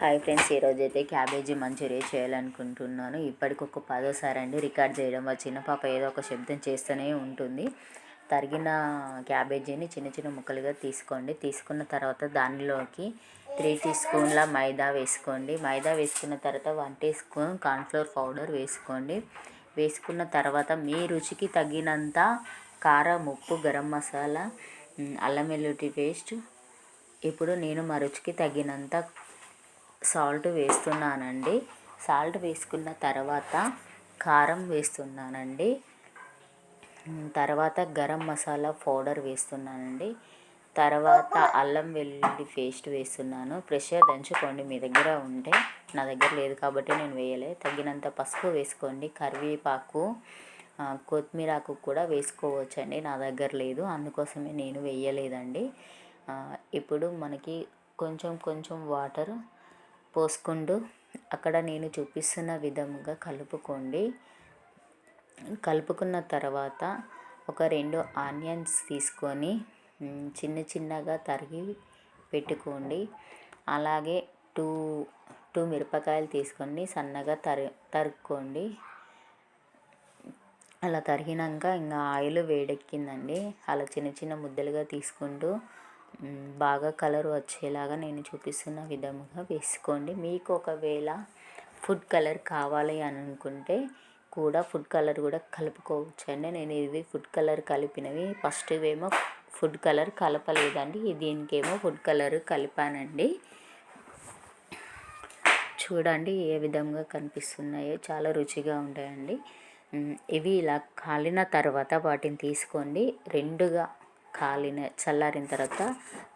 Hi friends, ఈరోజైతే cabbage Manchuria చేయాలనుకుంటున్నాను. ఇప్పటికి ఒక 10వ అండి రికార్డ్ చేయడం. మా చిన్న పాప ఏదో ఒక శబ్దం చేస్తూనే ఉంటుంది. తరిగిన క్యాబేజీని చిన్న చిన్న ముక్కలుగా తీసుకోండి. తీసుకున్న తర్వాత దానిలోకి 3 టీ స్పూన్ల మైదా వేసుకోండి. మైదా వేసుకున్న తర్వాత 1 టీ స్పూన్ కార్న్ఫ్లోర్ పౌడర్ వేసుకోండి. వేసుకున్న తర్వాత మీ రుచికి తగినంత కారం, ఉప్పు, గరం మసాలా, అల్లం వెల్లుల్లి పేస్ట్. ఇప్పుడు నేను మా రుచికి తగినంత సాల్ట్ వేస్తున్నానండి. సాల్ట్ వేసుకున్న తర్వాత కారం వేస్తున్నానండి. తర్వాత గరం మసాలా పౌడర్ వేస్తున్నానండి. తర్వాత అల్లం వెల్లుల్లి పేస్ట్ వేస్తున్నాను. ఫ్రెష్గా దంచుకోండి మీ దగ్గర ఉంటే. నా దగ్గర లేదు కాబట్టి నేను వేయలే. తగినంత పసుపు వేసుకోండి. కరివేపాకు, కొత్తిమీరాకు కూడా వేసుకోవచ్చండి. నా దగ్గర లేదు, అందుకోసమే నేను వేయలేదండి. ఇప్పుడు మనకి కొంచెం కొంచెం వాటర్ పోసుకుంటూ అక్కడ నేను చూపిస్తున్న విధముగా కలుపుకోండి. కలుపుకున్న తర్వాత ఒక 2 ఆనియన్స్ తీసుకొని చిన్న చిన్నగా తరిగి పెట్టుకోండి. అలాగే 2 మిరపకాయలు తీసుకొని సన్నగా తరుక్కోండి. అలా తరిగినాక ఇంకా ఆయిల్ వేడెక్కిందండి. అలా చిన్న చిన్న ముద్దలుగా తీసుకుంటూ బాగా కలర్ వచ్చేలాగా నేను చూపిస్తున్న విధముగా వేసుకోండి. మీకు ఒకవేళ ఫుడ్ కలర్ కావాలి అని అనుకుంటే కూడా ఫుడ్ కలర్ కూడా కలుపుకోవచ్చు అండి. నేను ఇవి ఫుడ్ కలర్ కలిపినవి. ఫస్ట్ ఇవేమో ఫుడ్ కలర్ కలపలేదండి, దీనికేమో ఫుడ్ కలర్ కలిపానండి. చూడండి ఏ విధంగా కనిపిస్తున్నాయో, చాలా రుచిగా ఉంటాయండి. ఇవి ఇలా కాలిన తర్వాత వాటిని తీసుకోండి. రెండుగా చల్లారిన తర్వాత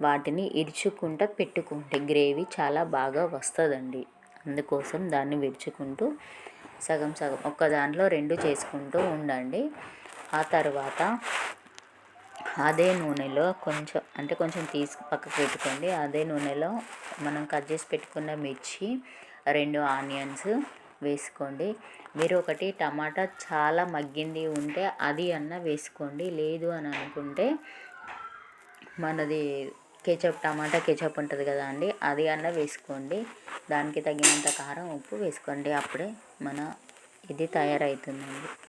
వాటిని ఇరుచుకుంటూ పెట్టుకుంటే గ్రేవీ చాలా బాగా వస్తుందండి. అందుకోసం దాన్ని విరుచుకుంటూ సగం సగం ఒక్క దాంట్లో 2 చేసుకుంటూ ఉండండి. ఆ తర్వాత అదే నూనెలో కొంచెం తీసి పక్కకు పెట్టుకోండి. అదే నూనెలో మనం కట్ చేసి పెట్టుకున్న మిర్చి, 2 ఆనియన్స్ వేసుకోండి. మీరు ఒకటి టమాటా చాలా మగ్గింది ఉంటే అది వేసుకోండి. లేదు అని అనుకుంటే మనది టమాటా కెచప్ ఉంటుంది కదా అండి, అది వేసుకోండి. దానికి తగినంత కారం, ఉప్పు వేసుకోండి. అప్పుడే ఇది తయారవుతుందండి.